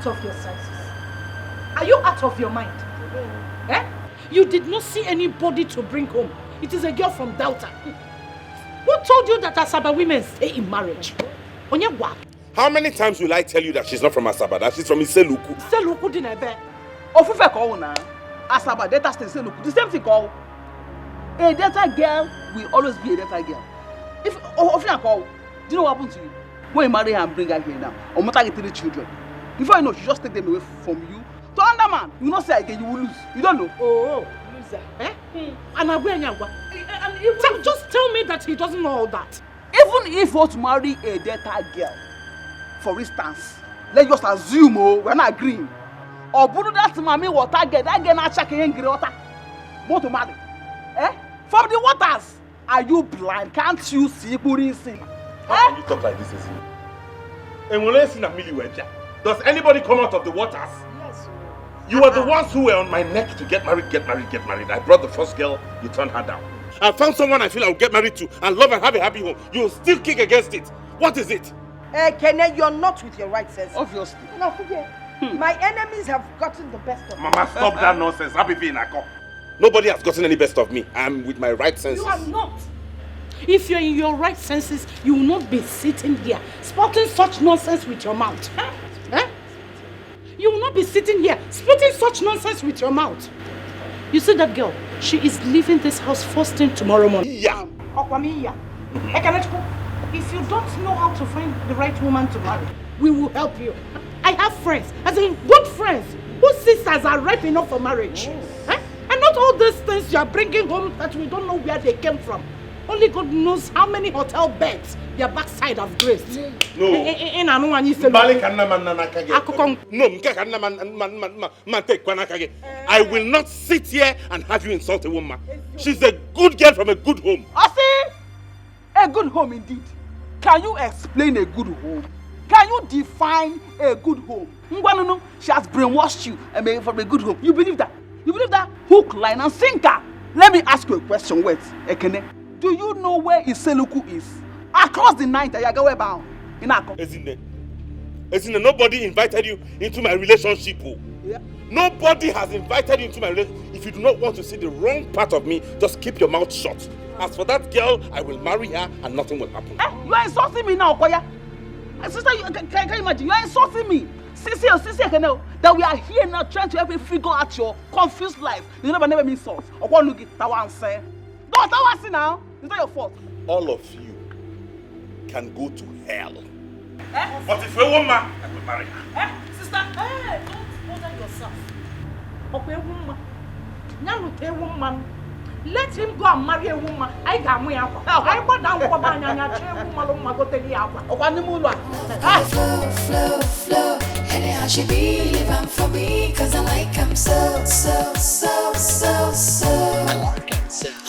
out of your senses? Are you out of your mind? Eh? You did not see anybody to bring home. It is a girl from Delta. Who told you that Asaba women stay in marriage? Onyewa. How many times will I tell you that she's not from Asaba, that she's from Iseluku? Iseluku dinebe. Ofufe call na. Asaba Delta stay Iseluku. The same thing call. A Delta girl will always be a Delta girl. If Ofufe call, do you know what happened to you? When you marry her and bring her here now, or mother get 3 children. Before you know, she just take them away from you. To another man, you not say again, you will lose. You don't know. Oh, loser. Eh? Just tell me that he doesn't know all that. Even if you want to marry a Delta girl, for instance, let's just assume we're not agreeing. Or Buddha that mommy water get that girl not checking in water. Want to marry? Eh? From the waters. Are you blind? Can't you see Buddha sin? How can you talk like this, Ezi? Does anybody come out of the waters? Yes. You were the ones who were on my neck to get married. I brought the first girl, you turned her down. I found someone I feel I'll get married to and love and have a happy home. You'll still kick against it. What is it? Kene, you're not with your right sense. Obviously. No, forget. My enemies have gotten the best of me. Mama, stop that nonsense. Nobody has gotten any best of me. I'm with my right senses. You are not. If you're in your right senses, you will not be sitting here spouting such nonsense with your mouth. Huh? Huh? You will not be sitting here spouting such nonsense with your mouth. You see that girl? She is leaving this house first thing tomorrow morning. Yeah. If you don't know how to find the right woman to marry, we will help you. I have friends, as in good friends, whose sisters are ripe enough for marriage. Huh? And not all these things you are bringing home that we don't know where they came from. Only God knows how many hotel beds their backside have graced. No. I will not sit here and have you insult a woman. She's a good girl from a good home. I see. A good home indeed. Can you explain a good home? Can you define a good home? She has brainwashed you and made from a good home. You believe that? You believe that? Hook, line, and sinker. Let me ask you a question. Wait, Ekene. Do you know where Iseluku is? Across the night, Ayagawe bound. In Ako. Ezine, nobody invited you into my relationship. Yeah. Nobody has invited you into my relationship. If you do not want to see the wrong part of me, just keep your mouth shut. As for that girl, I will marry her and nothing will happen. You are insulting me now, Okoya. Sister, can you imagine? You are insulting me. Sissy, that we are here now trying to help you figure out your confused life. You never mean insult. Or what look at that one say? No, that one see now. It's not your fault. All of you can go to hell. But if a woman, I will marry her. Sister, don't bother yourself. Okay, woman. Woman. Let him go and marry a woman. I got me up. I go down for my woman go take the apple. Flow. Anyhow she be living for me, cause I like him so.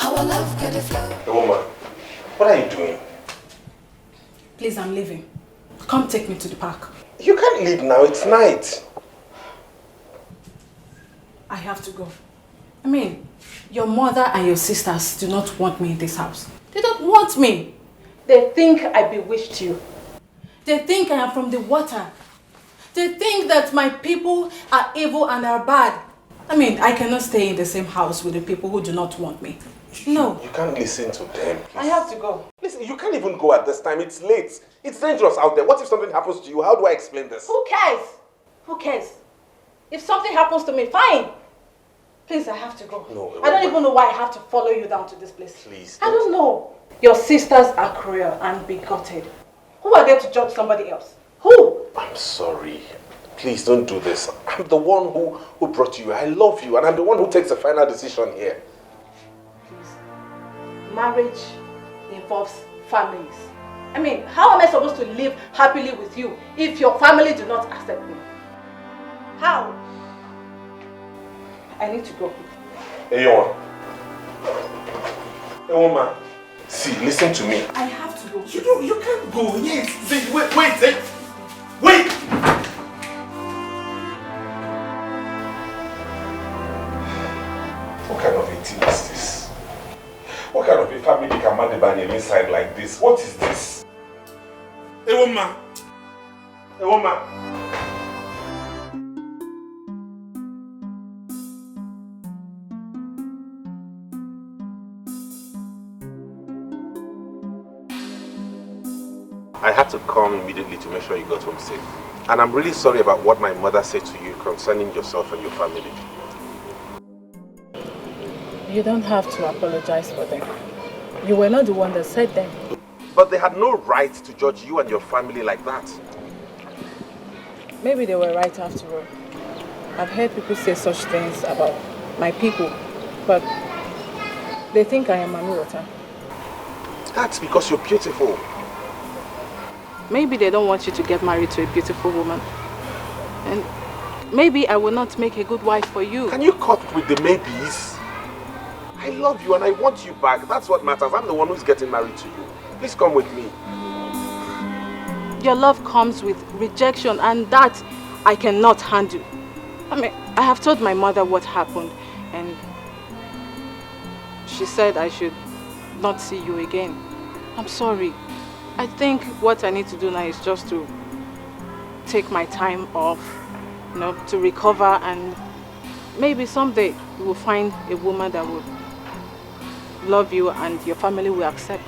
Our love got a flow. Hey, woman, what are you doing? Please, I'm leaving. Come take me to the park. You can't leave now, it's night. I have to go. I mean, your mother and your sisters do not want me in this house. They don't want me. They think I bewitched you. They think I am from the water. They think that my people are evil and are bad. I mean, I cannot stay in the same house with the people who do not want me. No. You can't listen to them. Please. I have to go. Listen, you can't even go at this time. It's late. It's dangerous out there. What if something happens to you? How do I explain this? Who cares? Who cares? If something happens to me, fine. Please, I have to go. No, I don't even know why I have to follow you down to this place. Please. I don't know. Your sisters are cruel and bigoted. Who are they to judge somebody else? Who? I'm sorry. Please don't do this. I'm the one who brought you. I love you and I'm the one who takes the final decision here. Please. Marriage involves families. I mean, how am I supposed to live happily with you if your family do not accept me? How? I need to go. Hey, woman. Hey, woman. See, listen to me. I have to go. You can't go. Yes. See, wait. Wait. What kind of a team is this? What kind of a family can man the banyan inside like this? What is this? Hey, woman. I had to come immediately to make sure you got home safe. And I'm really sorry about what my mother said to you concerning yourself and your family. You don't have to apologize for them. You were not the one that said them. But they had no right to judge you and your family like that. Maybe they were right after all. I've heard people say such things about my people, but they think I am Manuota. That's because you're beautiful. Maybe they don't want you to get married to a beautiful woman. And maybe I will not make a good wife for you. Can you cut with the maybes? I love you and I want you back. That's what matters. I'm the one who's getting married to you. Please come with me. Your love comes with rejection, and that I cannot handle. I mean, I have told my mother what happened, and she said I should not see you again. I'm sorry. I think what I need to do now is just to take my time off, you know, to recover, and maybe someday you will find a woman that will love you and your family will accept.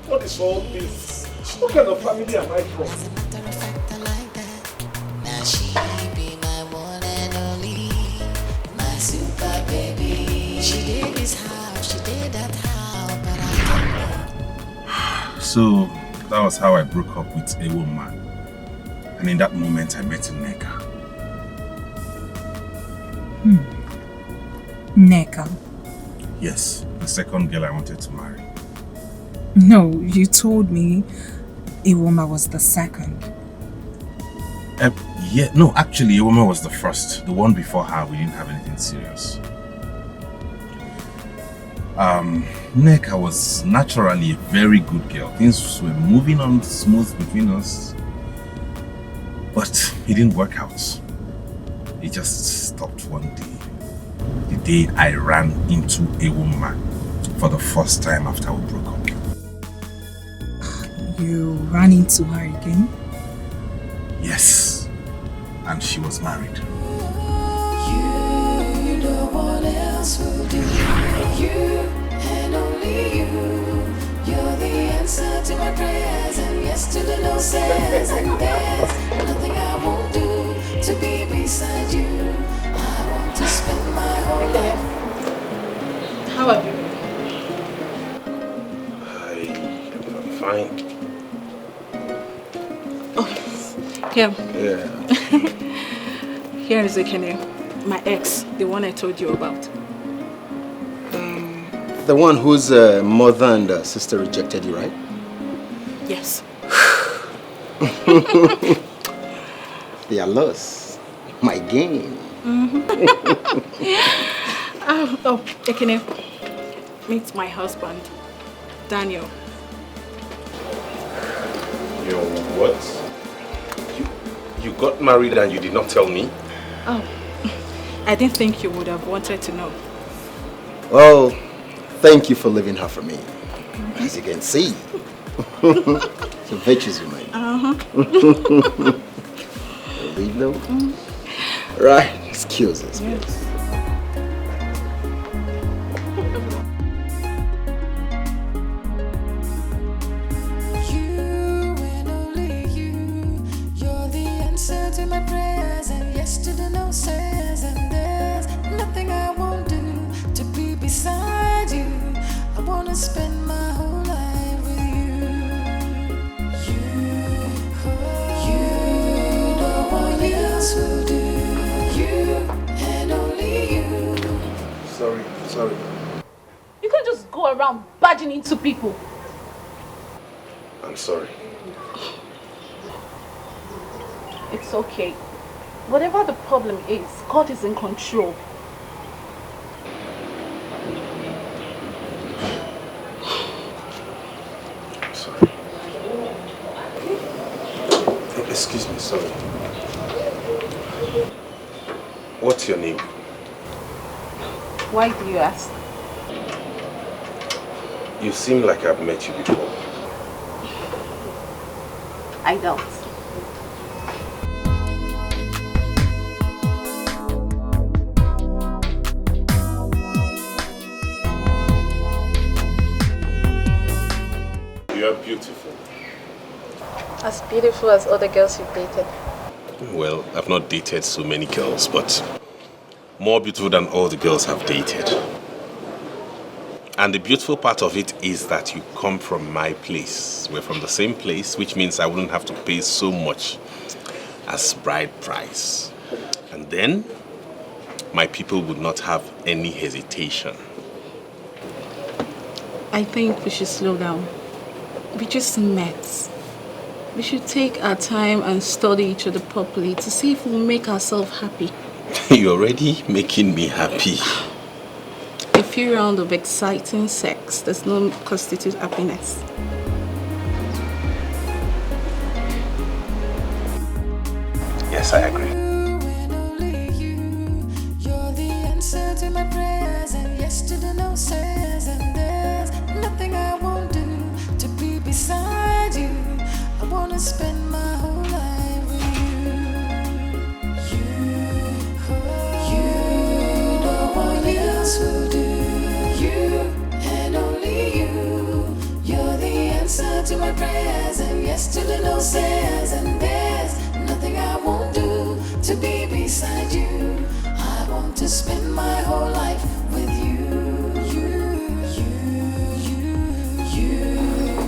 What is all this? What kind of family am I from? As a matter of fact, I like that. Now she be my one and only, my super baby. She did this how, she did that how, but I don't know. So that was how I broke up with a woman. And in that moment I met Nneka. Nneka? Yes, the second girl I wanted to marry. No, you told me Iwoma was the second. Yeah, no, actually Iwoma was the first. The one before her, we didn't have anything serious. Nneka was naturally a very good girl. Things were moving on smooth between us. But it didn't work out. It just stopped one day. The day I ran into Iwoma for the first time after we broke up. You ran into her again? Yes, and she was married. You know what else will do. You and only you. You're the answer to my prayers and yes to the no says. And there's nothing I won't do to be beside you. I want to spend my whole life. How are you? I'm fine. Here. Yeah. Here is Ekene, my ex, the one I told you about. The one whose mother and sister rejected you, right? Yes. They are lost. My game. Oh, Ekene, meet my husband, Daniel. Your what? You got married and you did not tell me? Oh, I didn't think you would have wanted to know. Well, thank you for leaving her for me. As you can see. So virtues remain. Leave though? Right, excuse us. Yes. To my prayers and yes to the no says, and there's nothing I won't do to be beside you. I wanna spend my whole life with you. You know what else will do. You and only you. Sorry. You can't just go around barging into people. I'm sorry. It's okay. Whatever the problem is, God is in control. Sorry. Excuse me, sorry. What's your name? Why do you ask? You seem like I've met you before. I doubt. You're beautiful. As beautiful as other girls you've dated. Well, I've not dated so many girls, but more beautiful than all the girls I've dated. And the beautiful part of it is that you come from my place. We're from the same place, which means I wouldn't have to pay so much as bride price. And then, my people would not have any hesitation. I think we should slow down. We just met. We should take our time and study each other properly to see if we'll make ourselves happy. You're already making me happy. A few rounds of exciting sex does not constitute happiness. Yes, I agree. You're the answer to my prayers, and yes to the no says, and there's nothing I won't do to be beside you. I wanna spend my whole life with you. No one else will do. You and only you. You're the answer to my prayers, and yes to the no says, and there's nothing I won't do to be beside you. I want to spend my whole life with you.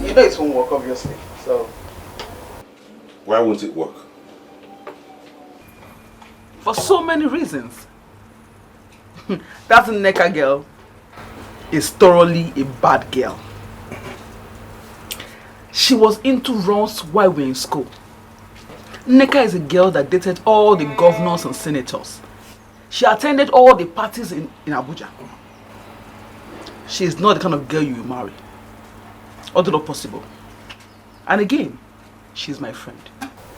You know it won't work, obviously. So Why won't it work? for so many reasons. That Nneka girl is thoroughly a bad girl. She was into runs while we were in school. Nneka is a girl that dated all the governors and senators. She attended all the parties in Abuja. She is not the kind of girl you will marry. Although not possible. And again, she's my friend.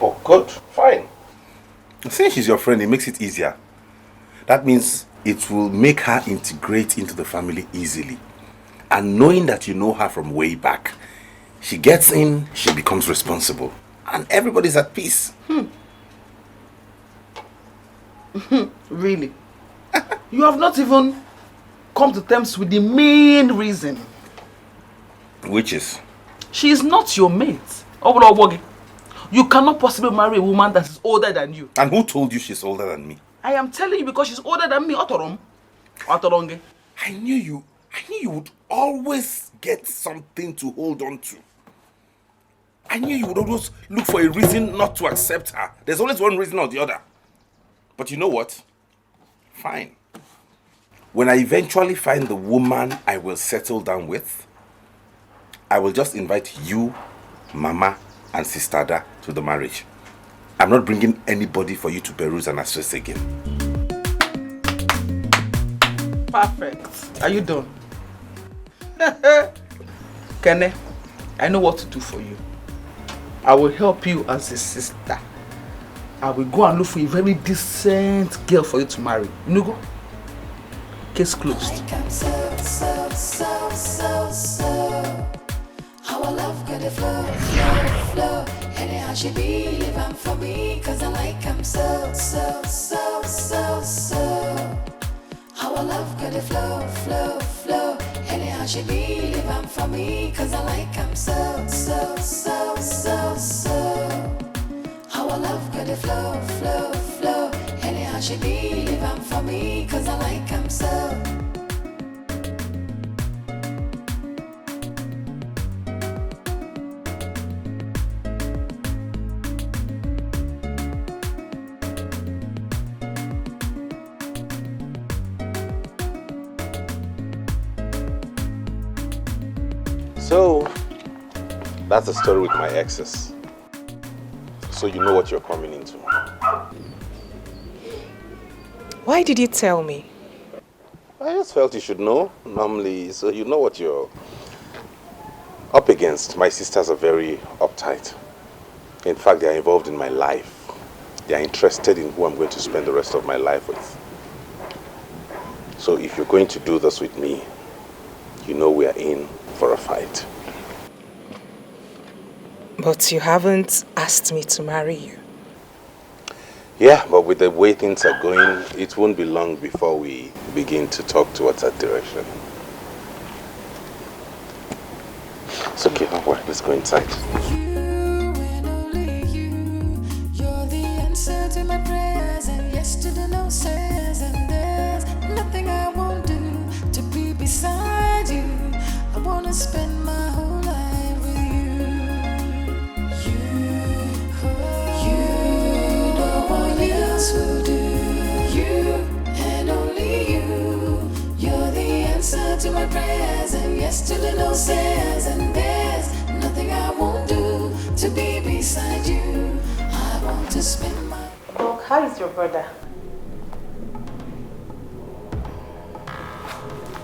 Oh, good. Fine. Since she's your friend, it makes it easier. That means it will make her integrate into the family easily. And knowing that you know her from way back, she gets in, she becomes responsible. And everybody's at peace. Really? You have not even come to terms with the main reason. Which is? She is not your mate. You cannot possibly marry a woman that is older than you. And who told you she's older than me? I am telling you because she's older than me. Otoronge. I knew you would always get something to hold on to. I knew you would always look for a reason not to accept her. There's always one reason or the other. But you know what? Fine. When I eventually find the woman I will settle down with, I will just invite you, Mama, and Sister Ada to the marriage. I'm not bringing anybody for you to peruse and assess again. Perfect. Are you done? Kene, I know what to do for you. I will help you as a sister. I will go and look for a very decent girl for you to marry. You go? Case closed. Our love got a flow. Anyhow she be living for me, cause I like him so. Our love got a flow. Anyhow she be living for me, cause I like him so. Our love got a flow. Anyhow she be living for me, cause I like him so. So, that's the story with my exes. So you know what you're coming into. Why did you tell me? I just felt you should know, normally, so you know what you're up against. My sisters are very uptight. In fact, they are involved in my life. They are interested in who I'm going to spend the rest of my life with. So if you're going to do this with me, you know we are in for a fight. But you haven't asked me to marry you. Yeah, but with the way things are going, it won't be long before we begin to talk towards that direction. It's okay, don't worry. Let's go inside. You're the answer to my prayers and yes to the no says, and there's nothing I won't do to be beside you. I wanna spend my whole life with you. You, no one else will do. You and only you. You're the answer to my prayers and yes to the no says, and there's nothing I won't do to be beside you. I want to spend my... Doc, how is your brother?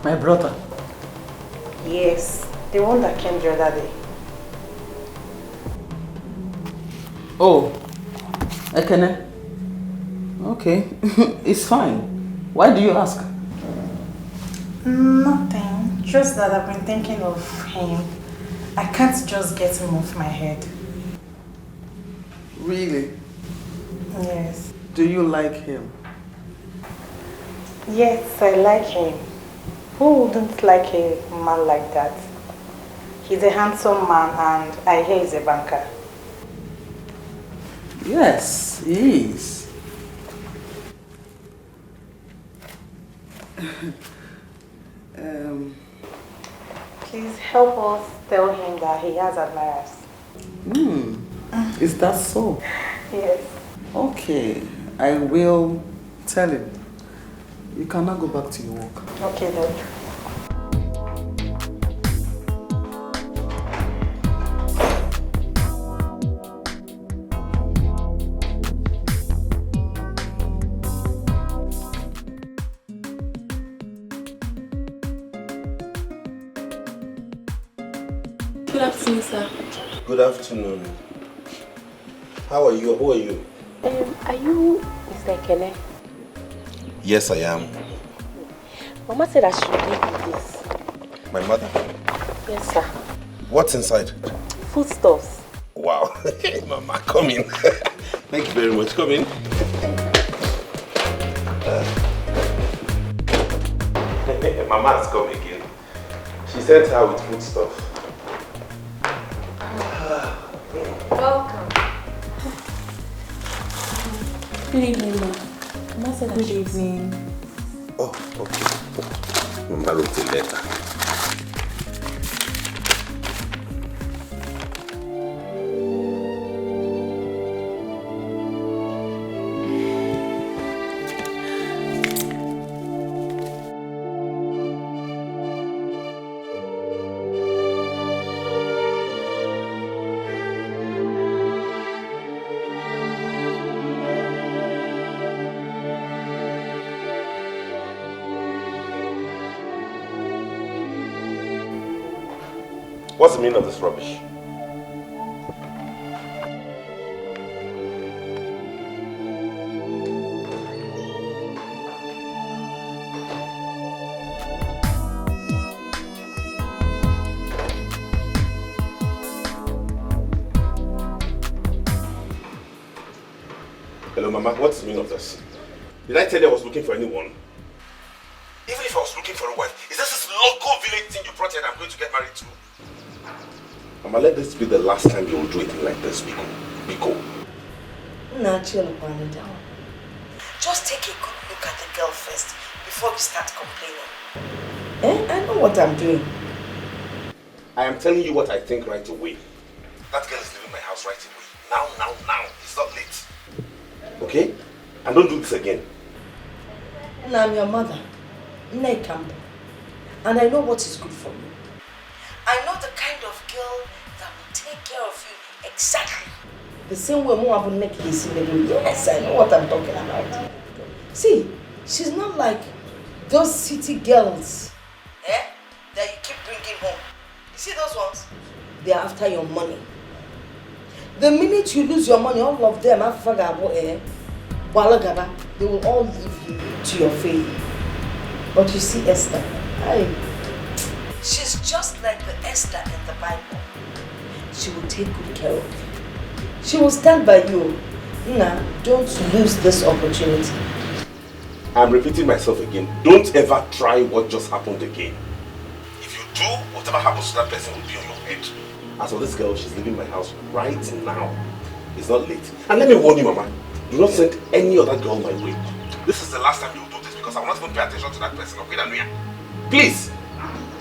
My brother? Yes, the one that came the other day. Oh, Ekene? Okay, it's fine. Why do you ask? Nothing, just that I've been thinking of him. I can't just get him off my head. Really? Yes. Do you like him? Yes, I like him. Who wouldn't like a man like that? He's a handsome man and I hear he's a banker. Yes, he is. Please help us tell him that he has admirers. Is that so? Yes. Okay, I will tell him. You cannot go back to your work. Okay, Doc. Good afternoon, sir. Good afternoon. How are you? Who are you? Are you Mr. Ekene? Yes, I am. Mama said I should give you this. My mother? Yes, sir. What's inside? Foodstuffs. Wow. Hey, Mama, come in. Thank you very much. Come in. Mama has come again. She sent her with food stuff. Welcome. Good evening, ma. Mama said good evening. Oh, okay. Mama wrote a letter. What's the meaning of this rubbish? Hello, Mama. What's the meaning of this? Did I tell you I was looking for anyone? Even if I was looking for a wife, is this local village thing you brought here that I'm going to get married to? Mama, let this be the last time you will do anything like this, Biko. Biko. Nah, chill upon it down. Just take a good look at the girl first before we start complaining. I know what I'm doing. I am telling you what I think right away. That girl is leaving my house right away. Now. It's not late. Okay? And don't do this again. Nah, I'm your mother. Camp. And I know what is good for you. I know the kind of girl that will take care of you exactly the same way Mo will make his middle. Yes, I know what I'm talking about. See, she's not like those city girls that you keep bringing home. You see those ones? They are after your money. The minute you lose your money, all of them, they will all leave you to your fate. But you see Esther, she's just like the Esther in the Bible. She will take good care of you. She will stand by you. Nah, don't lose this opportunity. I'm repeating myself again. Don't ever try what just happened again. If you do, whatever happens to that person will be on your head. As for this girl, she's leaving my house right now. It's not late. And let me warn you, Mama, do not send any other girl my way. This is the last time you'll do this because I will not even pay attention to that person. Okay, please.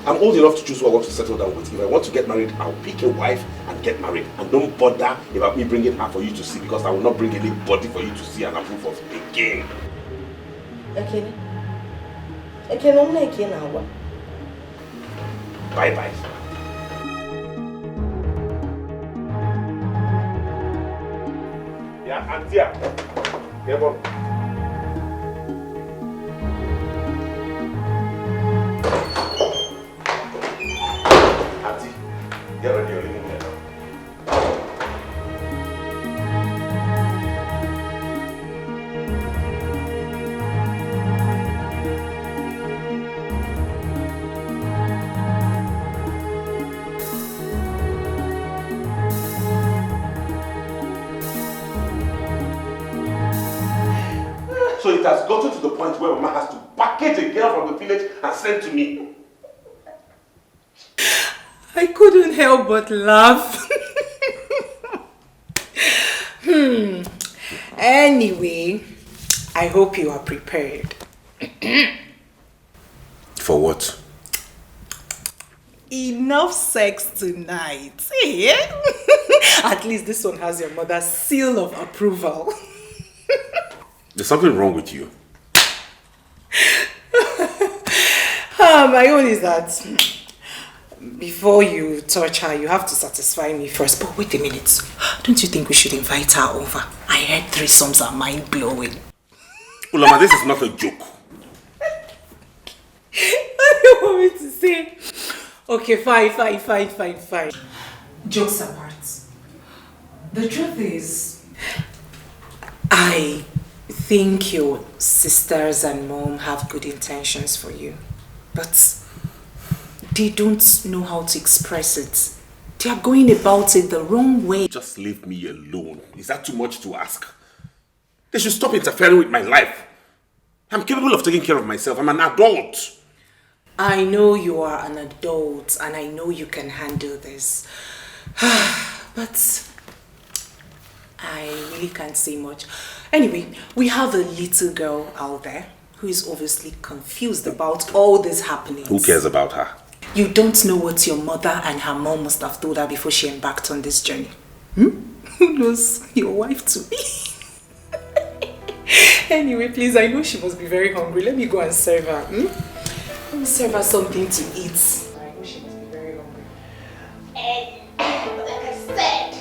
I'm old enough to choose who I want to settle down with. If I want to get married, I'll pick a wife and get married. And don't bother about me bringing her for you to see because I will not bring anybody for you to see and approve of again. Okay. Okay, I'm not again now. Bye-bye. Yeah, Auntie. Come on. Auntie, get ready, you're leaving here now. So it has gotten to the point where Mama has to package a girl from the village and send to me. I couldn't help but laugh. Anyway, I hope you are prepared. For what? Enough sex tonight. Yeah? At least this one has your mother's seal of approval. There's something wrong with you. My own is that before you touch her, you have to satisfy me first. But wait a minute. Don't you think we should invite her over? I heard threesomes are mind-blowing. Ulama, this is not a joke. What do you want me to say? Okay, fine. Jokes apart. The truth is, I think your sisters and mom have good intentions for you, but they don't know how to express it. They are going about it the wrong way. Just leave me alone. Is that too much to ask? They should stop interfering with my life. I'm capable of taking care of myself. I'm an adult. I know you are an adult and I know you can handle this. But I really can't say much. Anyway, we have a little girl out there who is obviously confused about all this happening. Who cares about her? You don't know what your mother and her mom must have told her before she embarked on this journey. Who knows your wife to be? Anyway, please, I know she must be very hungry. Let me go and serve her. Let me serve her something to eat. I know she must be very hungry. Hey, like I said,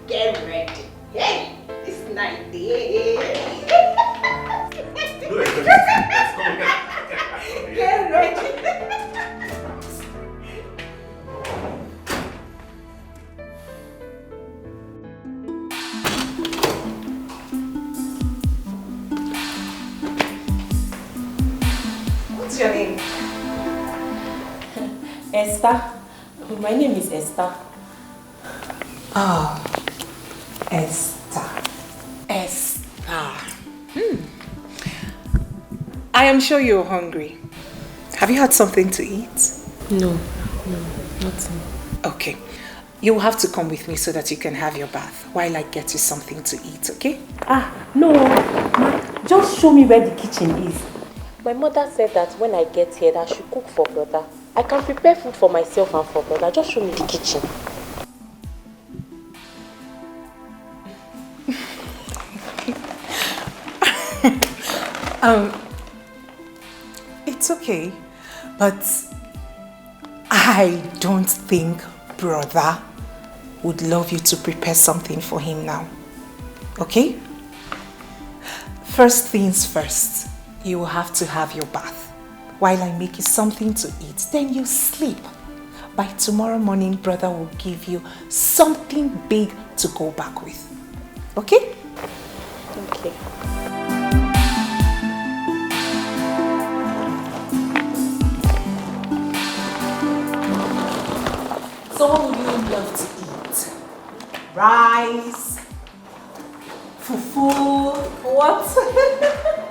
get ready. Hey, it's night day. Get ready. What's your name? Esther. My name is Esther. Oh, Esther. I am sure you're hungry. Have you had something to eat? No, nothing. Okay. You will have to come with me so that you can have your bath while I get you something to eat, okay? No. Ma, just show me where the kitchen is. My mother said that when I get here, that I should cook for brother. I can prepare food for myself and for brother. Just show me the kitchen. It's okay, but I don't think brother would love you to prepare something for him now, okay? First things first, you will have to have your bath while I make you something to eat. Then you sleep. By tomorrow morning, brother will give you something big to go back with, okay? Okay. So what would you love to eat? Rice? Fufu? What?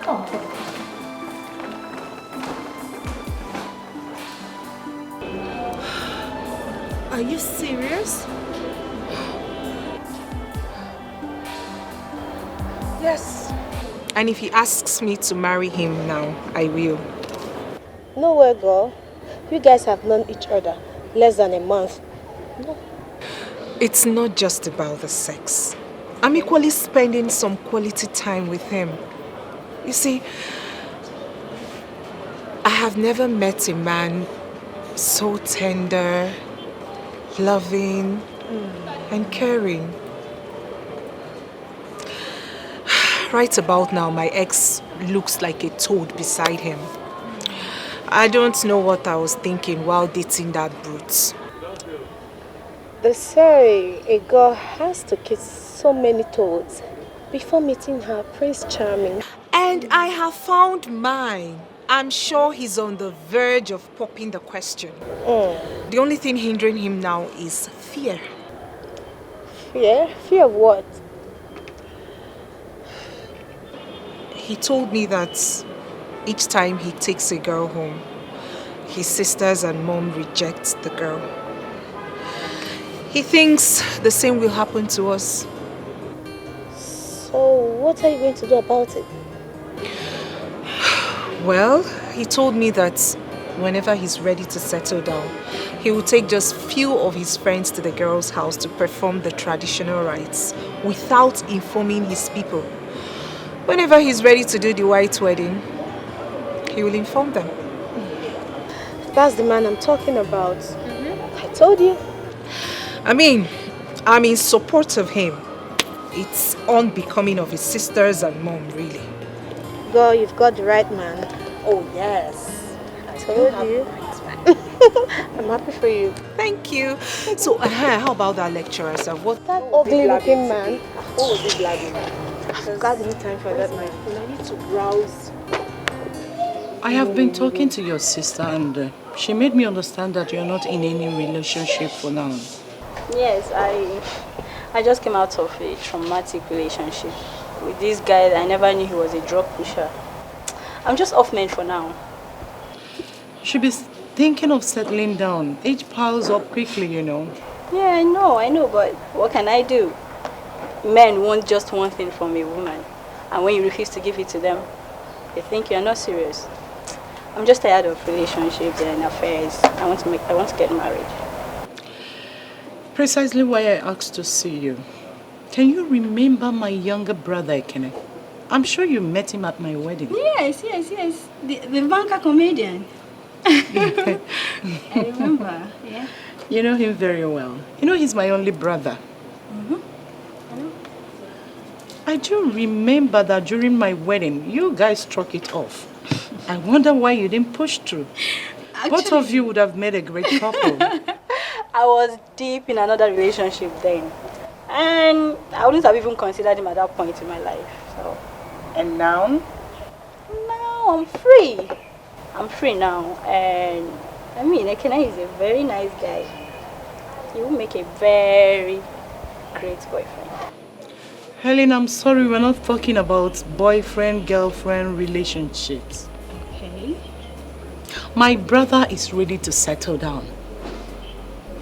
Come on. Are you serious? Yes. And if he asks me to marry him now, I will. No way, girl. You guys have known each other less than a month. No. It's not just about the sex. I'm equally spending some quality time with him. You see, I have never met a man so tender, loving, and caring. Right about now, my ex looks like a toad beside him. I don't know what I was thinking while dating that brute. They say a girl has to kiss so many toads before meeting her Prince Charming. And I have found mine. I'm sure he's on the verge of popping the question. The only thing hindering him now is fear. Fear? Fear of what? He told me that each time he takes a girl home, his sisters and mom reject the girl. He thinks the same will happen to us. So what are you going to do about it? Well, he told me that whenever he's ready to settle down, he will take just few of his friends to the girl's house to perform the traditional rites without informing his people. Whenever he's ready to do the white wedding, he will inform them. That's the man I'm talking about. I told you. I mean, I'm in support of him. It's unbecoming of his sisters and mom, really. Girl, you've got the right man. Oh, yes. I told you. I'm happy for you. Thank you. So, how about that lecturer, sir? What? That ugly looking man. What was he blabbing? I've got no time for that, my friend. I need to browse. I have been talking to your sister and she made me understand that you're not in any relationship for now. Yes, I just came out of a traumatic relationship with this guy that I never knew he was a drug pusher. I'm just off men for now. You should be thinking of settling down. Age piles up quickly, you know. Yeah, I know, but what can I do? Men want just one thing from a woman, and when you refuse to give it to them, they think you're not serious. I'm just tired of relationships and affairs. I want to get married. Precisely why I asked to see you. Can you remember my younger brother, Ekene? I'm sure you met him at my wedding. Yes. The banker comedian. I remember, yeah. You know him very well. You know he's my only brother. I do remember that during my wedding, you guys struck it off. I wonder why you didn't push through. Both of you would have made a great couple. I was deep in another relationship then. And I wouldn't have even considered him at that point in my life. So. And now? Now I'm free. I'm free now. And I mean, Ekene is a very nice guy. He will make a very great boyfriend. Helen, I'm sorry, we're not talking about boyfriend-girlfriend relationships. Okay. My brother is ready to settle down.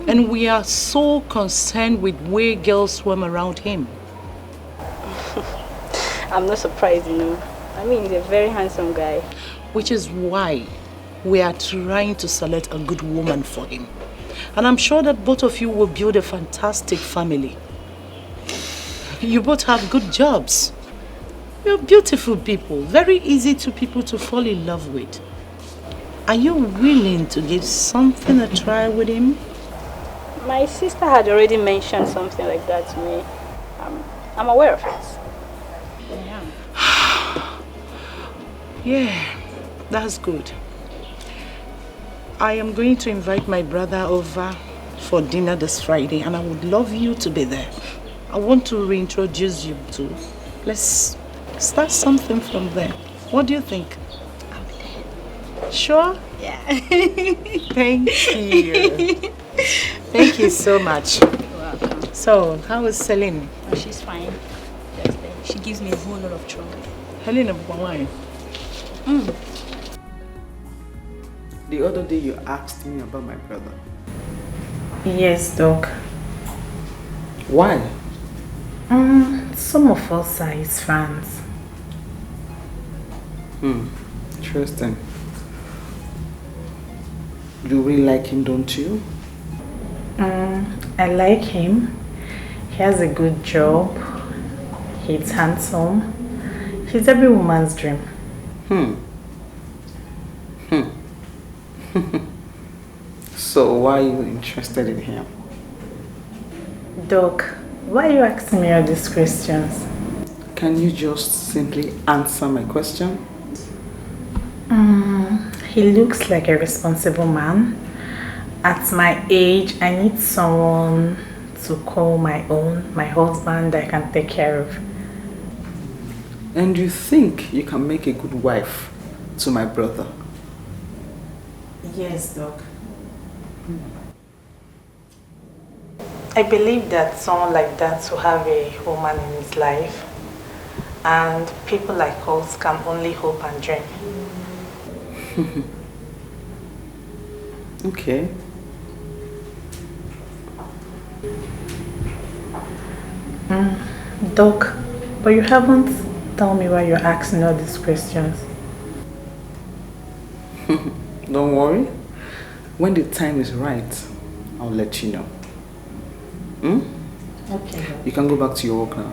And we are so concerned with where girls swim around him. I'm not surprised, you know. I mean, he's a very handsome guy. Which is why we are trying to select a good woman for him. And I'm sure that both of you will build a fantastic family. You both have good jobs. You're beautiful people, very easy to people to fall in love with. Are you willing to give something a try with him? My sister had already mentioned something like that to me. I'm aware of it. Yeah, that's good. I am going to invite my brother over for dinner this Friday and I would love you to be there. I want to reintroduce you to. Let's start something from there. What do you think? I'll be there. Sure? Yeah. Thank you. Thank you so much. You're welcome. So, how is Celine? Oh, she's fine. Just there. She gives me a whole lot of trouble. Helen of Hawaii. The other day you asked me about my brother. Yes, Doc. Why? Some of us are his fans. Interesting. You really like him, don't you? I like him. He has a good job. He's handsome. He's every woman's dream. So why are you interested in him? Doc, why are you asking me all these questions? Can you just simply answer my question? He looks like a responsible man. At my age, I need someone to call my own, my husband that I can take care of. And you think you can make a good wife to my brother? Yes, Doc. I believe that someone like that will have a woman in his life, and people like us can only hope and dream. Okay. Doc, but you haven't told me why you're asking all these questions. Don't worry. When the time is right, I'll let you know. Okay. You can go back to your work now.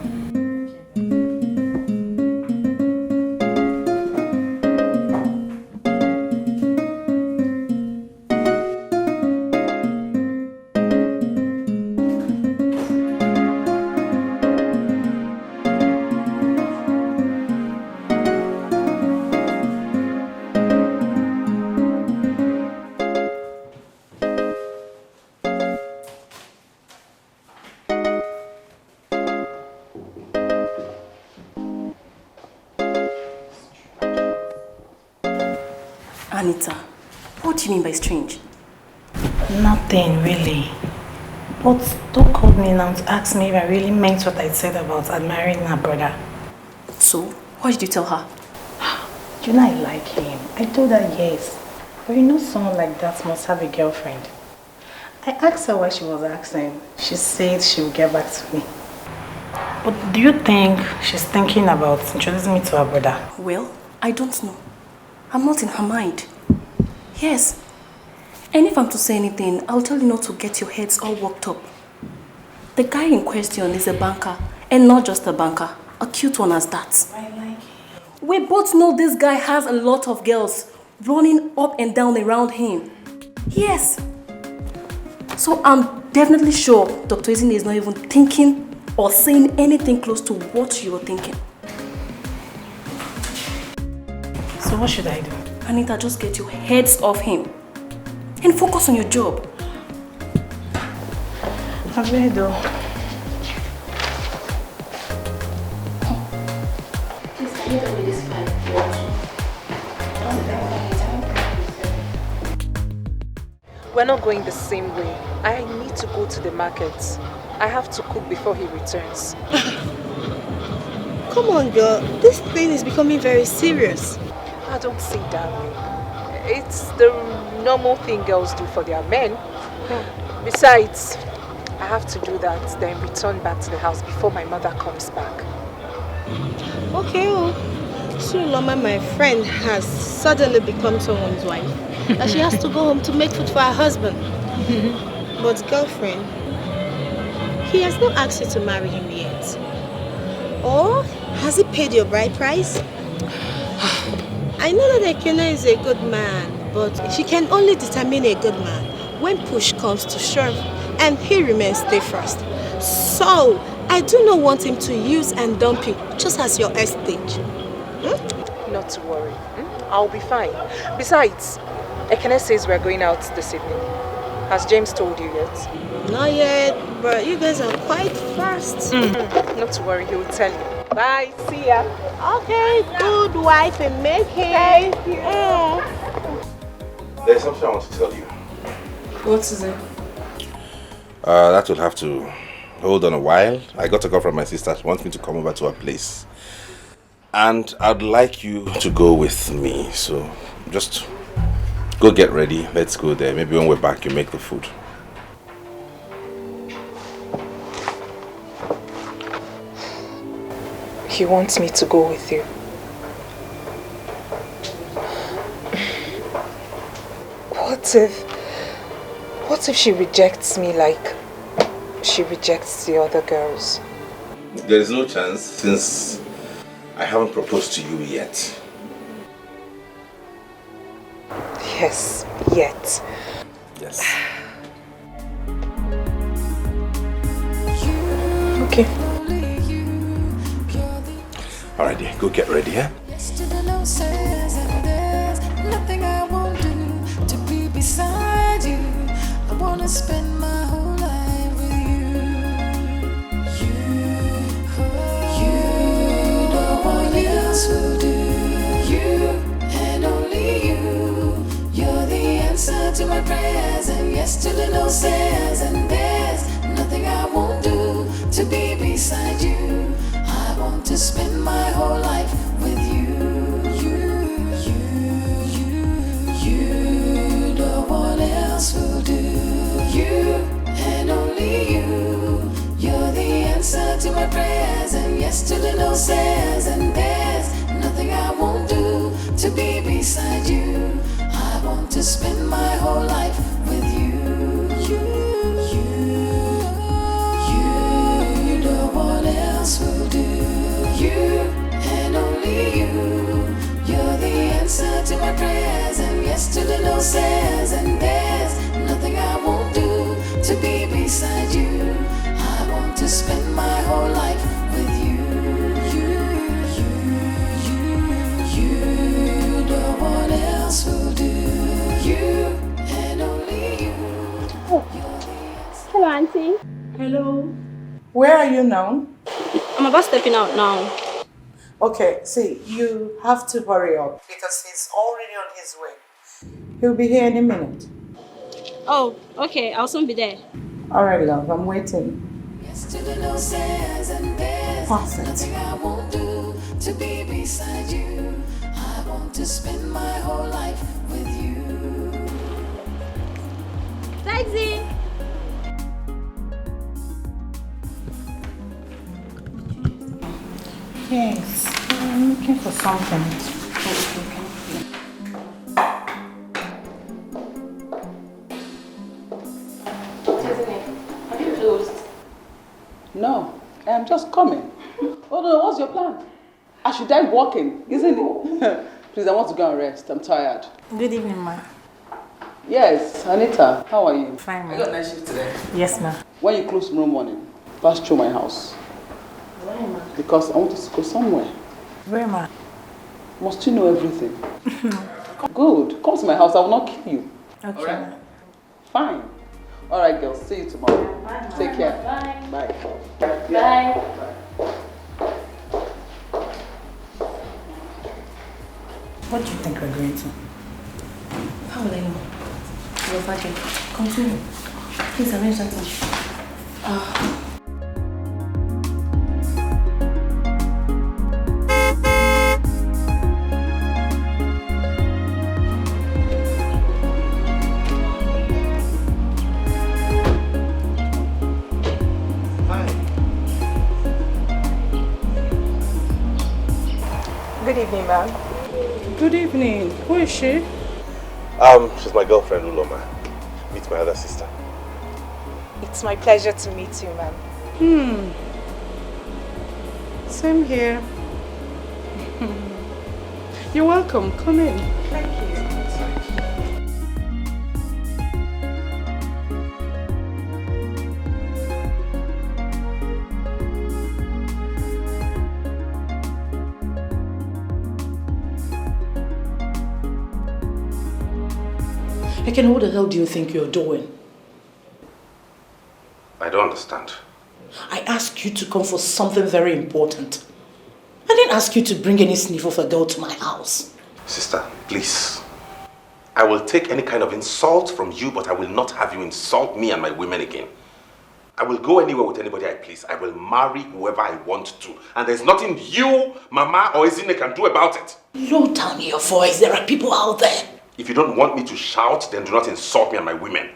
Anita, what do you mean by strange? Nothing really. But Doc called me now to ask me if I really meant what I said about admiring her brother. So, what did you tell her? You know I like him. I told her yes. But you know someone like that must have a girlfriend. I asked her why she was asking. She said she would get back to me. But do you think she's thinking about introducing me to her brother? Well, I don't know. I'm not in her mind. Yes. And if I'm to say anything, I'll tell you not to get your heads all worked up. The guy in question is a banker. And not just a banker. A cute one as that. I like him. We both know this guy has a lot of girls running up and down around him. Yes. So I'm definitely sure Dr. Ezine is not even thinking or saying anything close to what you're thinking. So what should I do? Anita, just get your heads off him and focus on your job. I will do. Please, can you tell me this file? We're not going the same way. I need to go to the market. I have to cook before he returns. Come on, girl. This thing is becoming very serious. I don't see it that way. It's the normal thing girls do for their men. Besides, I have to do that, then return back to the house before my mother comes back. Okay, well, Suloma, my friend, has suddenly become someone's wife. And she has to go home to make food for her husband. But girlfriend, he has not asked you to marry him yet. Or has he paid your bride price? I know that Ekene is a good man, but she can only determine a good man when push comes to shove and he remains steadfast. So, I do not want him to use and dump you just as your estate. Not to worry. I'll be fine. Besides, Ekene says we're going out this evening. Has James told you yet? Not yet, but you guys are quite fast. Not to worry, he will tell you. Bye, see ya. Okay, good wife and make it. Thank you. There's something I want to tell you. What is it? That will have to hold on a while. I got a call from my sister. She wants me to come over to her place. And I'd like you to go with me. So just go get ready. Let's go there. Maybe when we're back, you make the food. he wants me to go with you. What if she rejects me like she rejects the other girls? There is no chance since I haven't proposed to you yet. Yes, yet. Yes. Okay. Alright, dear, go get ready, huh? Nothing I won't do to be beside you. I wanna spend my whole life with you. You, no one else will do. You and only you. You're the answer to my prayers and yes to the no says. And there's nothing I won't do to be beside you. I want to spend my whole life with you. No one else will do. You and only you. You're the answer to my prayers and yes to the no says. And there's nothing I won't do to be beside you. I want to spend my whole life with you. You, no one else will do. You and only you. You're the answer to my prayers and yes to the no says. And there's nothing I won't do to be beside you. I want to spend my whole life with you. You, no one else will do. You and only you. Hello, Auntie. Hello. Where are you now? I'm about stepping out now. Okay, see, you have to hurry up because he's already on his way. He'll be here any minute. Oh, okay. I'll soon be there. Alright, love, I'm waiting. Perfect. I won't do to be beside you. I want to spend my whole life with you. Taxi! Yes, I'm looking for something. Have you closed? No, I'm just coming. Oh no, what's your plan? I should die walking, isn't it? Please, I want to go and rest. I'm tired. Good evening, ma. Yes, Anita, how are you? Fine, ma. I got night shift today. Yes, ma. When you close tomorrow morning, pass through my house. Why, ma? Because I want us to go somewhere. Where, ma? Must you know everything? Good. Come to my house. I will not kill you. Okay. All right? Fine. All right, girls. See you tomorrow. Bye. Take care. Bye. Bye. Bye. What do you think we're going to? How will I know? Your virgin. Continue. Please arrange that issue. Good evening, ma'am. Good evening. Who is she? She's my girlfriend, Uloma. Meet my other sister. It's my pleasure to meet you, ma'am. Same here. You're welcome. Come in. Thank you. Eken, what the hell do you think you're doing? I don't understand. I asked you to come for something very important. I didn't ask you to bring any sniff of a girl to my house. Sister, please. I will take any kind of insult from you, but I will not have you insult me and my women again. I will go anywhere with anybody I please. I will marry whoever I want to. And there's nothing you, Mama, or Ezine can do about it. Low down your voice. There are people out there. If you don't want me to shout, then do not insult me and my women.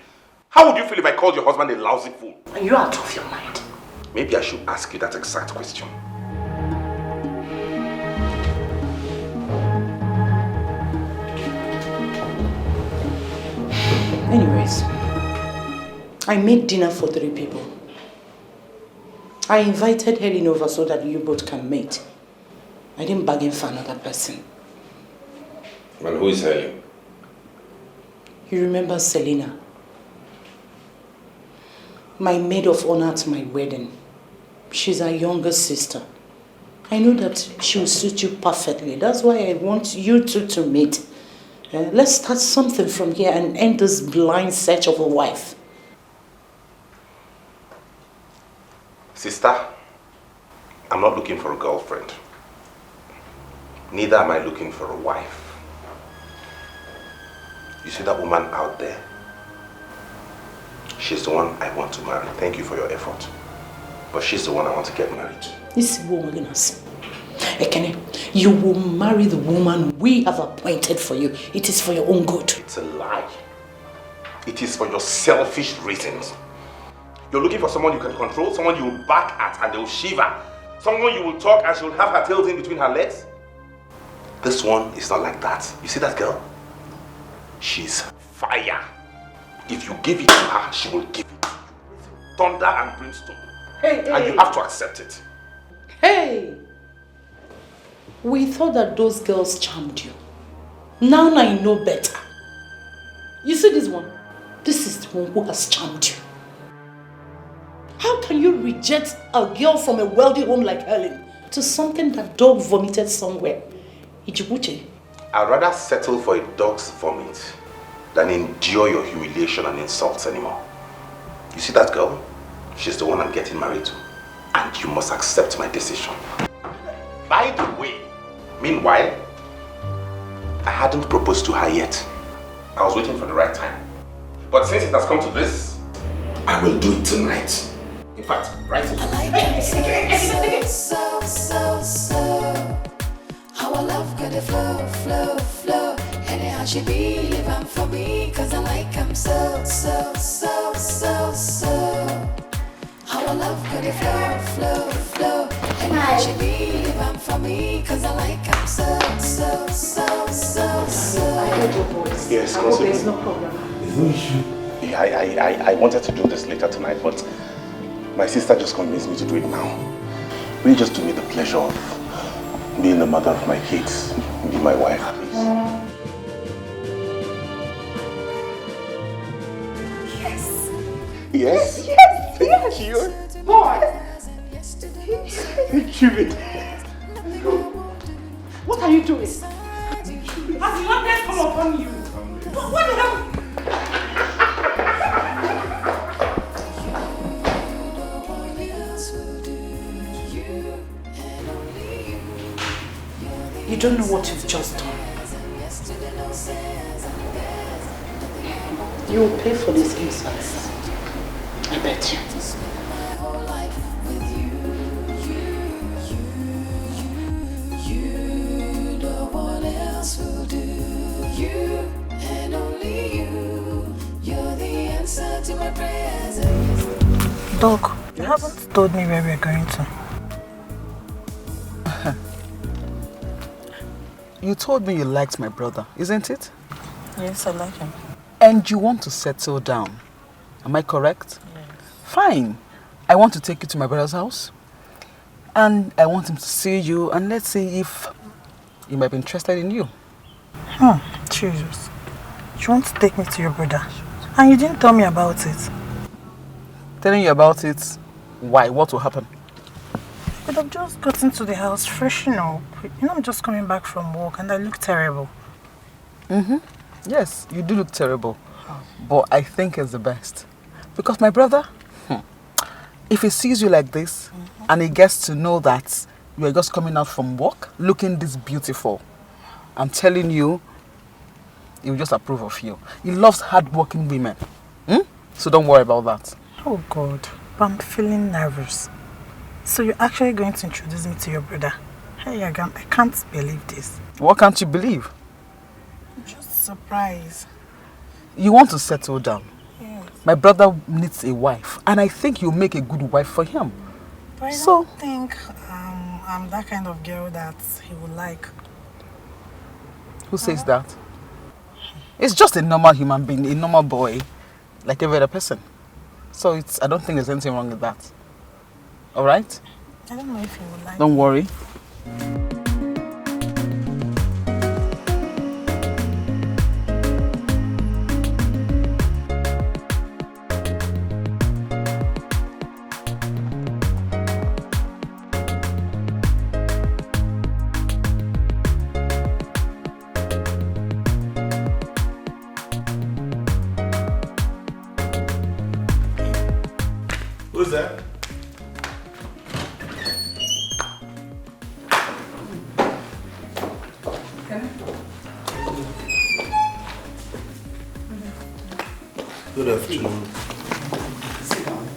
How would you feel if I called your husband a lousy fool? Are you out of your mind? Maybe I should ask you that exact question. I made dinner for 3 people. I invited Helen over so that you both can meet. I didn't bargain for another person. And who is Helen? You remember Selena? My maid of honor at my wedding. She's our younger sister. I know that she will suit you perfectly. That's why I want you two to meet. Let's start something from here and end this blind search of a wife. Sister, I'm not looking for a girlfriend. Neither am I looking for a wife. You see that woman out there? She's the one I want to marry. Thank you for your effort. But she's the one I want to get married to. This is what we're going to say. Ekene, you will marry the woman we have appointed for you. It is for your own good. It's a lie. It is for your selfish reasons. You're looking for someone you can control, someone you will bark at and they will shiver, someone you will talk and she will have her tails in between her legs. This one is not like that. You see that girl? She's fire. If you give it to her, she will give it to you. Thunder and brimstone. And you have to accept it. Hey! We thought that those girls charmed you. Now I know better. You see this one? This is the one who has charmed you. How can you reject a girl from a wealthy home like Helen to something that dog vomited somewhere? Ijibuche. I'd rather settle for a dog's vomit than endure your humiliation and insults anymore. You see that girl? She's the one I'm getting married to. And you must accept my decision. By the way, meanwhile, I hadn't proposed to her yet. I was waiting for the right time. But since it has come to this, I will do it tonight. In fact, right now. I like so. How I love got the flow. Anyhow she be living for me, cause I like him so. How I love got the flow. Anyhow she be living for me, cause I like him so. I heard your voice. Yes, I hope there's no problem. There's no issue. Yeah, I wanted to do this later tonight, but my sister just convinced me to do it now. Will you just do me the pleasure of being the mother of my kids? Be my wife, please. Yes? Thank you. Boy! Thank you. What are you doing? Has madness come upon you? What the hell? You don't know what you've just done. You will pay for this insults. I bet you. No one else will do. You and only you. You're the answer to my prayers. Doc, you haven't told me where we're going to. You told me you liked my brother, isn't it? Yes, I like him. And you want to settle down. Am I correct? Yes. Fine. I want to take you to my brother's house. And I want him to see you and let's see if he might be interested in you. Jesus. You want to take me to your brother? And you didn't tell me about it. Telling you about it, why? What will happen? But I've just gotten to the house, freshen up. You know, I'm just coming back from work and I look terrible. Yes, you do look terrible. But I think it's the best. Because my brother, if he sees you like this and he gets to know that you are just coming out from work looking this beautiful, I'm telling you, he will just approve of you. He loves hard-working women. So don't worry about that. Oh God, but I'm feeling nervous. So you're actually going to introduce me to your brother? Hey, I can't believe this. What can't you believe? I'm just surprised. You want to settle down. Yes. My brother needs a wife, and I think you'll make a good wife for him. But I don't think I'm that kind of girl that he would like. Who says that? It's just a normal human being, a normal boy, like every other person. So I don't think there's anything wrong with that. Alright? I don't know if you would like. Don't worry. Who's that? Good afternoon. Sit down.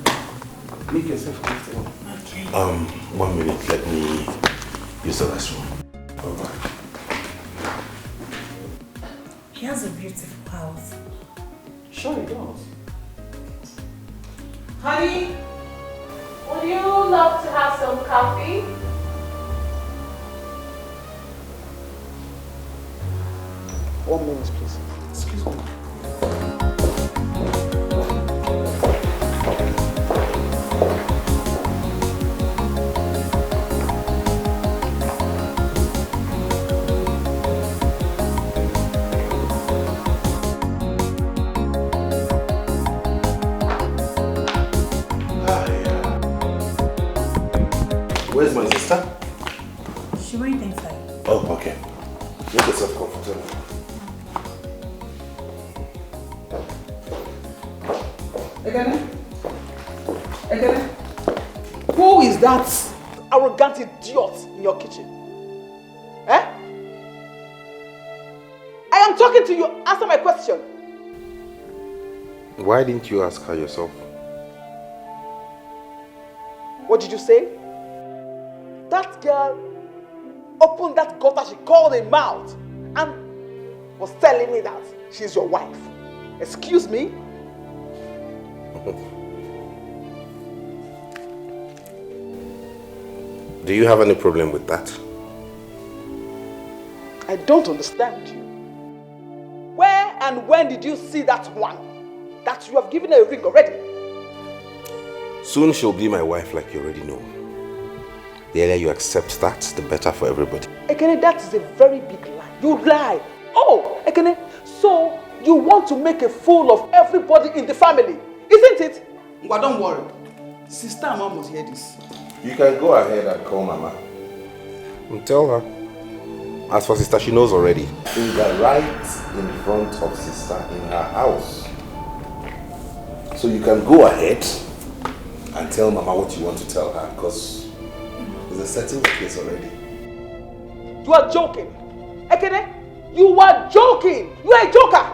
Make yourself comfortable. Okay. 1 minute. Let me use the restroom. Alright. He has a beautiful house. Sure he does. Honey, would you love to have some coffee? One minute, please. Excuse me. Where's my sister? She went inside. Oh, okay. Make yourself comfortable. Ekene? Who is that arrogant idiot in your kitchen? Eh? I am talking to you. Answer my question. Why didn't you ask her yourself? What did you say? That girl opened that gutter she called a mouth and was telling me that she's your wife. Excuse me? Do you have any problem with that? I don't understand you. Where and when did you see that one? That you have given her a ring already? Soon she'll be my wife, like you already know. The earlier you accept that, the better for everybody. Ekene, that is a very big lie. You lie. Oh, Ekene, so you want to make a fool of everybody in the family, isn't it? But don't worry. Sister and Mom must hear this. You can go ahead and call Mama. And tell her. As for sister, she knows already. Finger right in front of sister in her house. So you can go ahead and tell Mama what you want to tell her, because there's a settled case already. You are joking. Ekene, you are joking. You are a joker.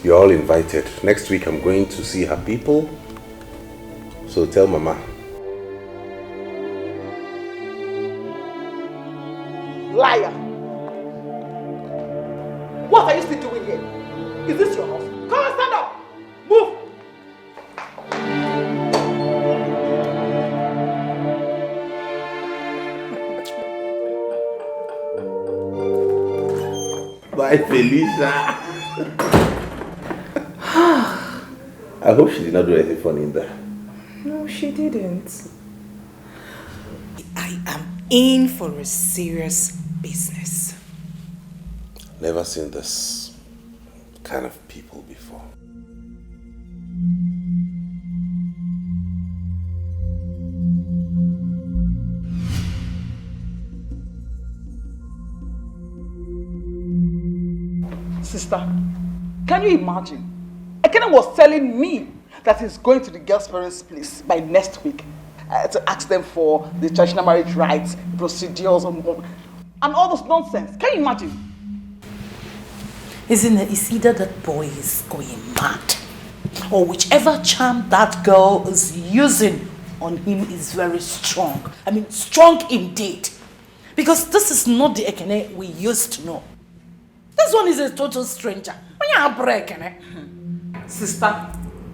You're all invited. Next week I'm going to see her people. So tell Mama. Liar. What are you still doing here? Is this your house? Come on, stand up. Move. Bye, Felicia. I hope she did not do anything funny in there. No, she didn't. I am in for a serious business. Never seen this kind of people before. Sister, can you imagine? Ekene was telling me that he's going to the girl's parents' place by next week to ask them for the traditional marriage rights, procedures, and all those nonsense. Can you imagine? Isn't it? It's either that boy is going mad, or whichever charm that girl is using on him is very strong. I mean, strong indeed. Because this is not the Ekene we used to know. This one is a total stranger. Sister,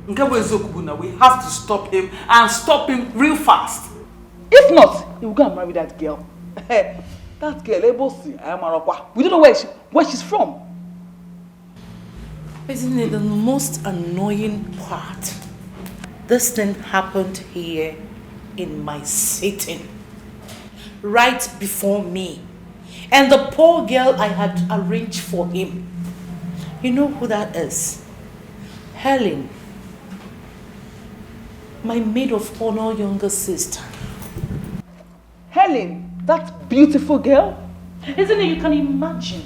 we have to stop him and stop him real fast. If not, he will go and marry that girl. That girl, we don't know where she's from. Isn't it the most annoying part? This thing happened here in my sitting, right before me. And the poor girl I had arranged for him, you know who that is? Helen, my maid of honor younger sister. Helen, that beautiful girl? Isn't it, you can imagine?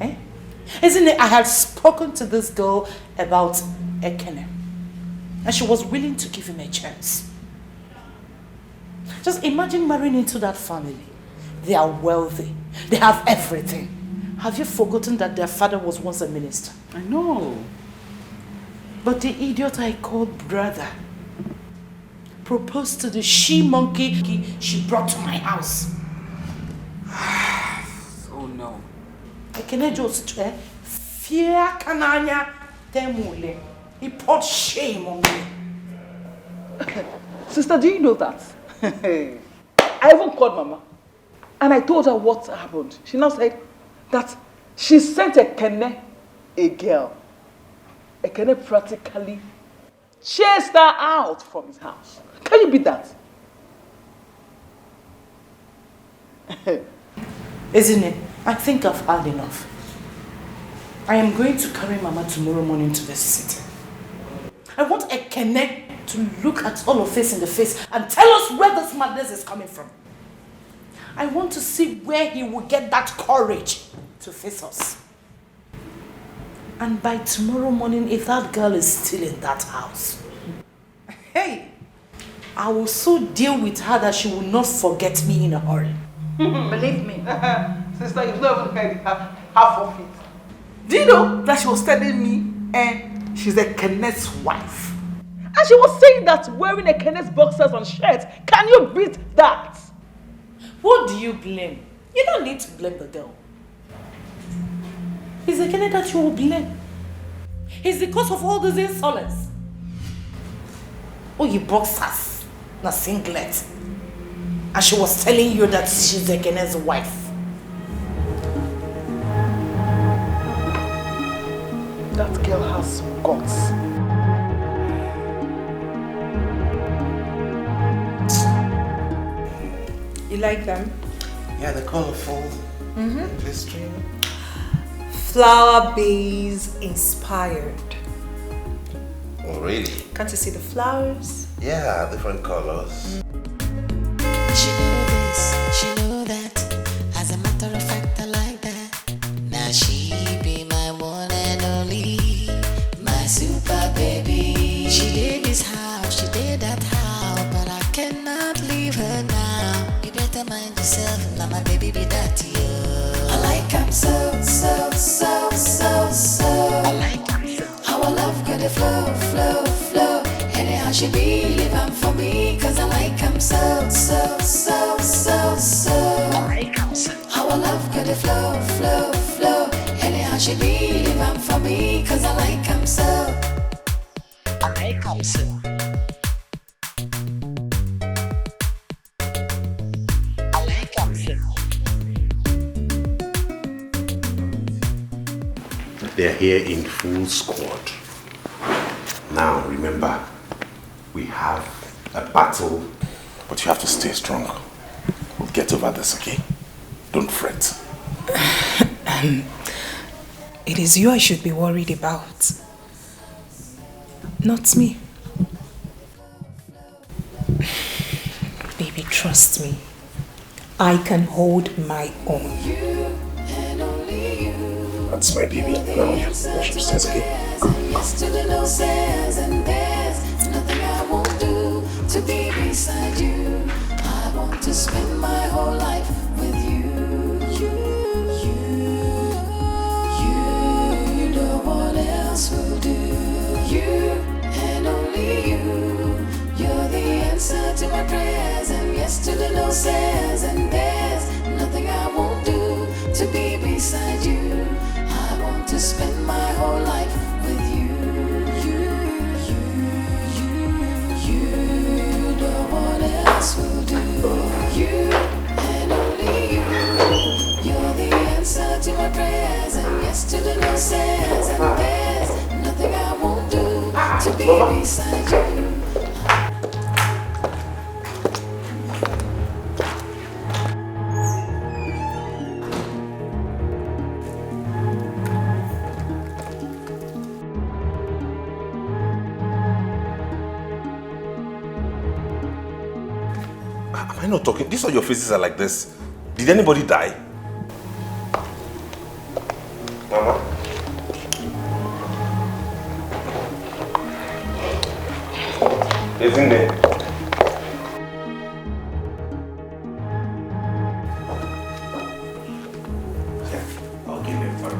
Eh? Isn't it, I had spoken to this girl about Ekene, and she was willing to give him a chance. Just imagine marrying into that family. They are wealthy. They have everything. Have you forgotten that their father was once a minister? I know. But the idiot I called brother proposed to the she-monkey she brought to my house. Oh no. Ekene just fear kananya temule. He poured shame on me. Sister, do you know that? I even called Mama and I told her what happened. She now said that she sent Ekene, a girl. Ekene practically chased her out from his house. Can you beat that? Isn't it? I think I've had enough. I am going to carry Mama tomorrow morning to the city. I want Ekene to look at all of us in the face and tell us where this madness is coming from. I want to see where he will get that courage to face us. And by tomorrow morning, if that girl is still in that house, hey, I will so deal with her that she will not forget me in a hurry. Believe me. Sister, you've not even heard half of it. Do you know that she was telling me she's a Kenneth's wife? And she was saying that wearing a Kenneth's boxers and shirt, can you beat that? What do you blame? You don't need to blame the girl. It's the Kenneth that you will blame. It's the cause of all these insolence. Oh, you boxers, not singlet. And she was telling you that she's the Kenneth's wife. That girl has guts. You like them? Yeah, they're colorful. Interesting. Flower base inspired. Oh, really? Can't you see the flowers? Yeah, different colors. She know this, she know that. As a matter of fact, I like that. Now she be my one and only, my super baby. She did this house, she did that house, but I cannot leave her now. You better mind yourself, now my baby be that you. I like him so, so, so, so, so. I like him so. How I love good flow, flow, flow. Anyhow she be living for me, cause I like him so, so, so, so, so. I like him so. How I love good flow, flow, flow. Anyhow she be living for me, cause I like him so. I like him so. I like him so. They're here in full squad. Now, remember, we have a battle, but you have to stay strong. We'll get over this, okay? Don't fret. It is you I should be worried about, not me. Baby, trust me. I can hold my own. That's my baby. Now you wash upstairs, okay? Yes to the no says, and there's nothing I won't do to be beside you. I want to spend my whole life with you. You know what else will do. You and only you. You're the answer to my prayers, and yes to the no says, and there's nothing I won't do to be beside you. I want to spend my whole life with you. You know what else will do. You and only you. You're the answer to my prayers, and yes to the no says, and there's nothing I won't do to be beside you. Am I not talking? These are your faces are like this. Did anybody die? Mama? Isn't it? I'll give him fire.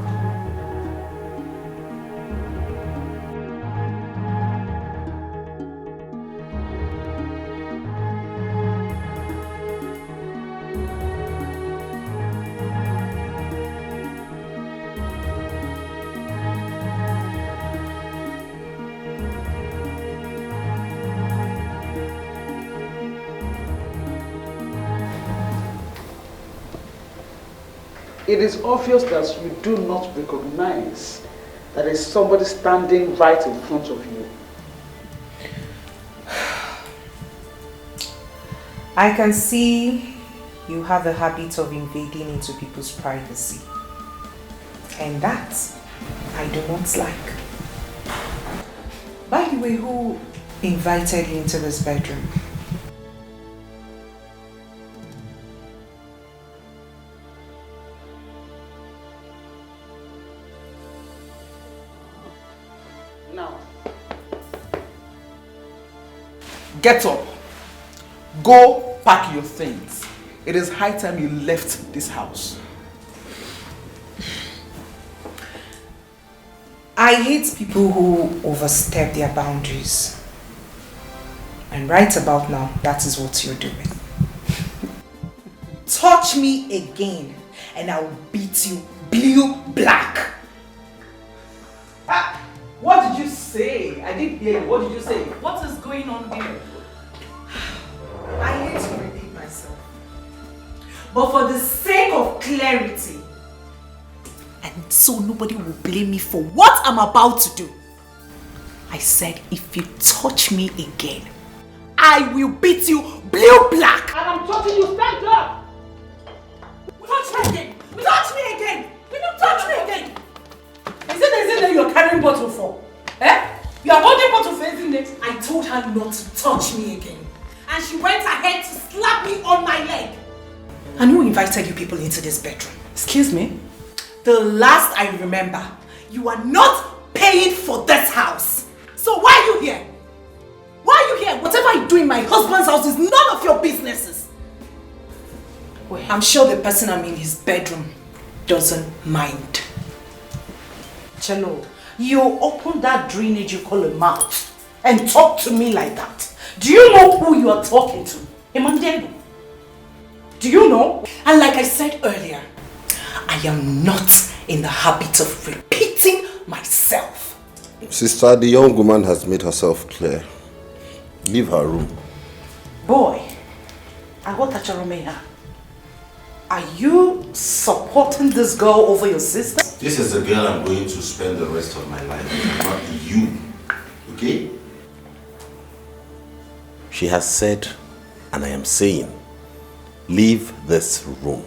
It is obvious that you do not recognize that there is somebody standing right in front of you. I can see you have a habit of invading into people's privacy. And that I do not like. By the way, who invited you into this bedroom? Now, get up. Go pack your things. It is high time you left this house. I hate people who overstep their boundaries. And right about now, that is what you're doing. Touch me again and I will beat you blue black. What did you say? I didn't hear you. What did you say? What is going on here? I hate to repeat myself. But for the sake of clarity, and so nobody will blame me for what I'm about to do, I said if you touch me again, I will beat you blue black. And I'm touching you, stand up! Touch me again! Touch me again! Will you touch me again? Is it that you're carrying bottle for? Eh? You are holding bottle for, isn't it? I told her not to touch me again. And she went ahead to slap me on my leg. And who invited you people into this bedroom? Excuse me? The last I remember, you are not paying for this house. So why are you here? Why are you here? Whatever I do in my husband's house is none of your businesses. Well, I'm sure the person I'm in his bedroom doesn't mind. Chelo, you open that drainage you call a mouth and talk to me like that. Do you know who you are talking to? Emmanuel? Do you know? And like I said earlier, I am not in the habit of repeating myself. Sister, the young woman has made herself clear. Leave her room. Boy, Agotacharomeya, are you supporting this girl over your sister? This is the girl I'm going to spend the rest of my life with, not you. Okay? She has said, and I am saying, leave this room.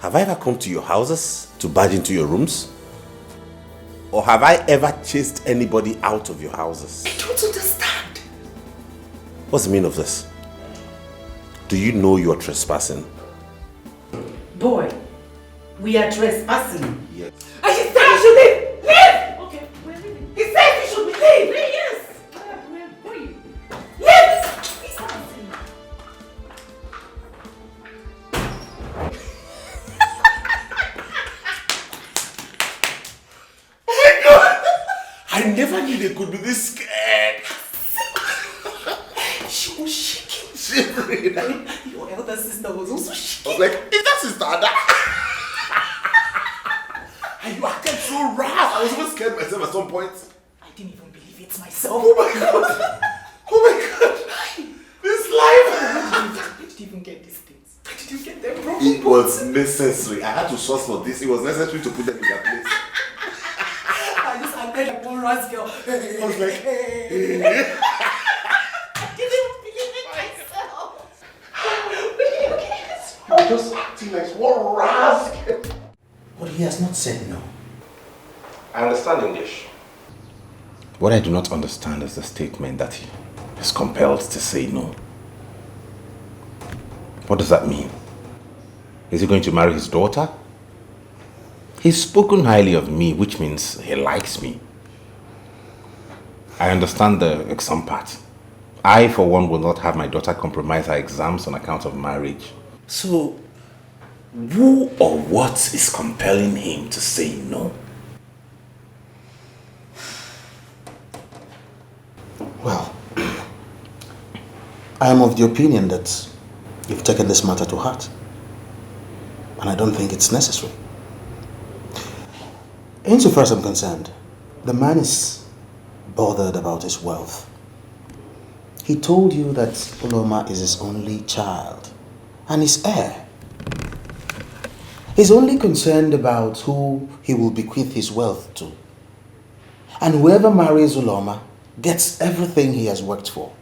Have I ever come to your houses to barge into your rooms? Or have I ever chased anybody out of your houses? I don't understand. What's the meaning of this? Do you know you are trespassing? Boy, we are trespassing. Yes. And he said you should leave! Leave! Okay, we're leaving. He said you should leave! Yes! We're going. Leave! He's not saying. Oh my God! I never knew they could be this scared. She was shaking. Shivering. Your elder sister was also shaking. I was like, is that sister Ada? And you acted so rough. I was even scared myself at some point. I didn't even believe it myself. Oh my God! Oh my God! This life! Where did you even get these things? Where did you get them from? It was necessary. I had to source for this. It was necessary to put them in their place. I just acted like one Ras girl. I was like, I didn't believe it myself. I'm just acting like one rascal. But he has not said no. I understand English. What I do not understand is the statement that he is compelled to say no. What does that mean? Is he going to marry his daughter? He's spoken highly of me, which means he likes me. I understand the exam part. I, for one, will not have my daughter compromise her exams on account of marriage. So, who or what is compelling him to say no? Well, I am of the opinion that you've taken this matter to heart. And I don't think it's necessary. Insofar as I'm concerned, the man is bothered about his wealth. He told you that Uloma is his only child and his heir. He's only concerned about who he will bequeath his wealth to. And whoever marries Uloma gets everything he has worked for.